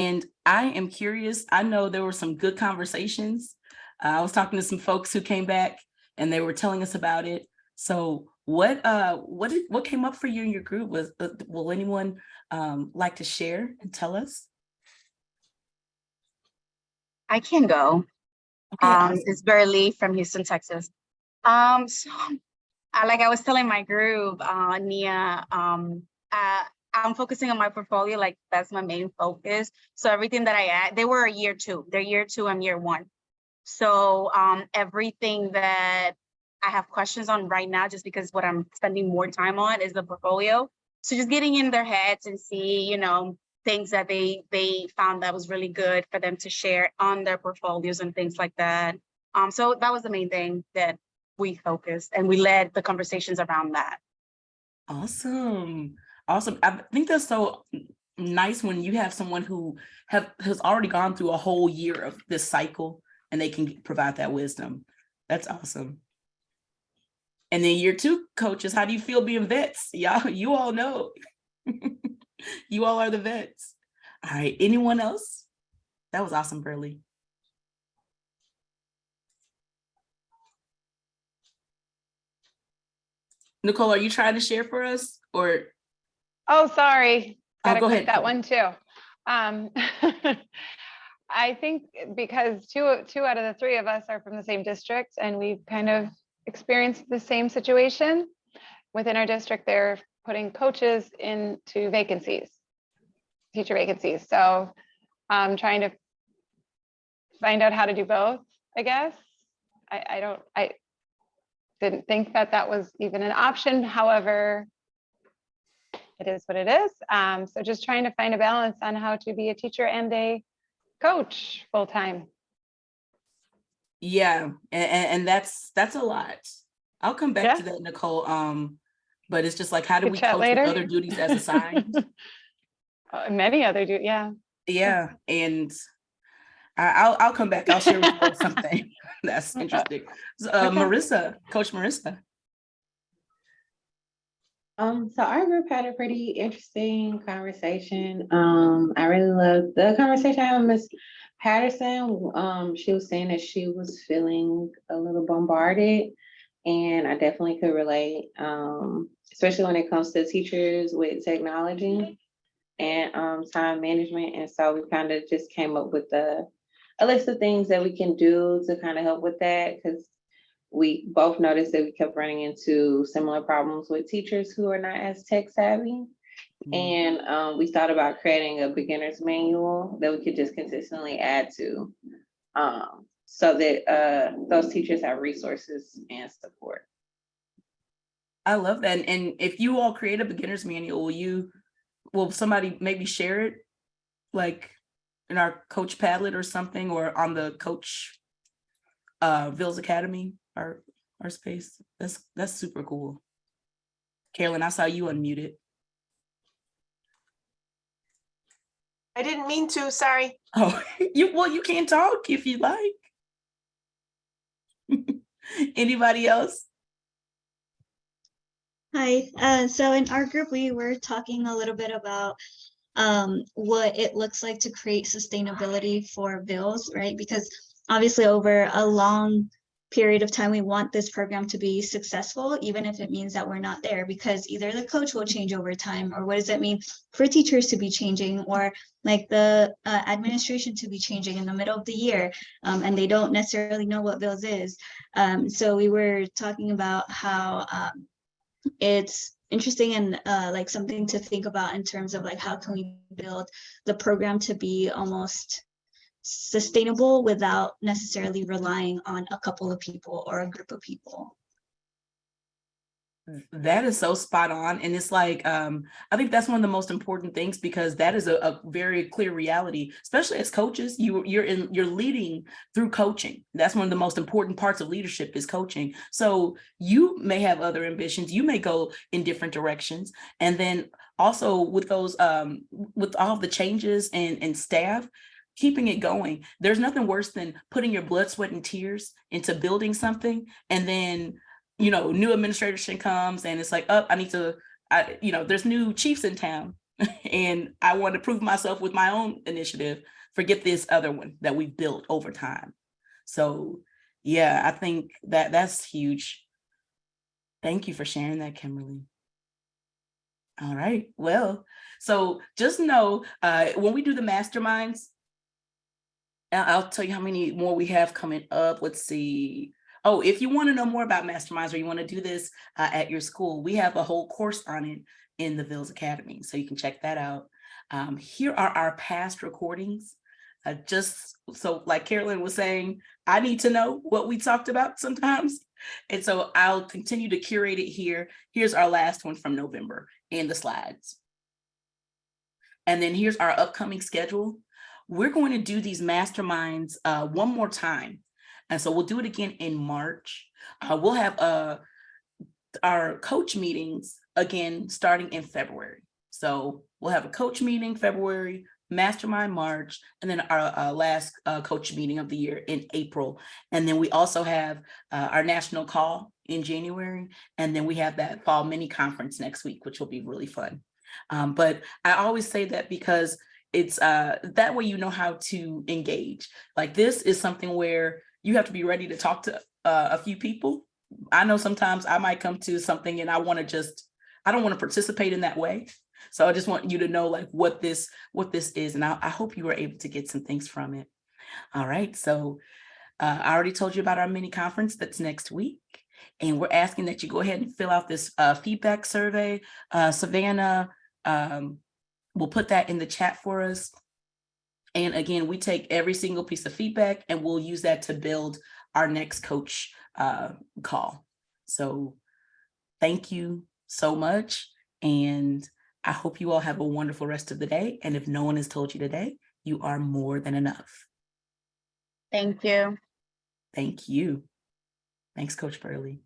And I am curious. I know there were some good conversations. I was talking to some folks who came back and they were telling us about it. So what came up for you in your group? Will anyone like to share and tell us? I can go. Okay, awesome. It's Burley from Houston, Texas. Like I was telling my group, Nia, I'm focusing on my portfolio, like that's my main focus. So everything that I add, they were a year two, they're year two, I'm year one. So everything that I have questions on right now, just because what I'm spending more time on is the portfolio. So just getting in their heads and see, you know, things that they found that was really good for them to share on their portfolios and things like that. So that was the main thing that we focused, and we led the conversations around that. Awesome. I think that's so nice when you have someone who has already gone through a whole year of this cycle and they can provide that wisdom. That's awesome. And then year two coaches, how do you feel being vets? Y'all, you all know. You all are the vets. All right, anyone else? That was awesome, Burley. Nicole, are you trying to share for us or? Oh, sorry. Gotta go click ahead. That one too. I think because two out of the three of us are from the same district and we've kind of experienced the same situation within our district. They're putting coaches into vacancies, teacher vacancies. So I'm trying to find out how to do both, I guess. I didn't think that was even an option. However, it is what it is. So just trying to find a balance on how to be a teacher and a coach full time. Yeah, and that's a lot. I'll come back to that, Nicole. But it's just like, how do we coach with other duties as assigned? Many other duties, yeah. Yeah, and I'll come back. I'll share with you something that's interesting. Marissa, Coach Marissa. So our group had a pretty interesting conversation. I really loved the conversation I had with Ms. Patterson. She was saying that she was feeling a little bombarded, and I definitely could relate, especially when it comes to teachers with technology and time management. And so we kind of just came up with a list of things that we can do to kind of help with that, because we both noticed that we kept running into similar problems with teachers who are not as tech savvy. And we thought about creating a beginner's manual that we could just consistently add to, so that those teachers have resources and support. I love that. And if you all create a beginner's manual, will somebody maybe share it, like in our Coach Padlet or something, or on the Coach VILS Academy, our space? That's super cool. Carolyn, I saw you unmuted. I didn't mean to, sorry. Oh, you can talk if you like. Anybody else? Hi, so in our group, we were talking a little bit about what it looks like to create sustainability for VILS, right? Because obviously over a long period of time, we want this program to be successful, even if it means that we're not there, because either the coach will change over time, or what does it mean for teachers to be changing, or like the administration to be changing in the middle of the year, and they don't necessarily know what VILS is. So we were talking about how it's interesting and like something to think about in terms of like, how can we build the program to be almost sustainable without necessarily relying on a couple of people or a group of people. That is so spot on. And it's like, I think that's one of the most important things, because that is a very clear reality, especially as coaches. You're leading through coaching. That's one of the most important parts of leadership, is coaching. So you may have other ambitions. You may go in different directions. And then also with those, with all the changes and staff, keeping it going. There's nothing worse than putting your blood, sweat, and tears into building something, and then, new administration comes and it's like, I need to, there's new chiefs in town. and I want to prove myself with my own initiative. Forget this other one that we've built over time. So yeah, I think that that's huge. Thank you for sharing that, Kimberly. All right, well, so just know when we do the masterminds, I'll tell you how many more we have coming up. Let's see. Oh, if you want to know more about masterminds or you want to do this at your school, we have a whole course on it in the VILS Academy. So you can check that out. Here are our past recordings. Just so like Carolyn was saying, I need to know what we talked about sometimes. And so I'll continue to curate it here. Here's our last one from November and the slides. And then here's our upcoming schedule. We're going to do these masterminds one more time. And so we'll do it again in March. We'll have our coach meetings again starting in February. So we'll have a coach meeting February, mastermind March, and then our last coach meeting of the year in April. And then we also have our national call in January. And then we have that fall mini conference next week, which will be really fun. But I always say that because it's that way you know how to engage. Like this is something where you have to be ready to talk to a few people. I know sometimes I might come to something and I don't want to participate in that way. So I just want you to know like what this is. And I hope you were able to get some things from it. All right. So I already told you about our mini conference that's next week. And we're asking that you go ahead and fill out this feedback survey. Savannah will put that in the chat for us. And again, we take every single piece of feedback and we'll use that to build our next coach call. So thank you so much. And I hope you all have a wonderful rest of the day. And if no one has told you today, you are more than enough. Thank you. Thank you. Thanks, Coach Burley.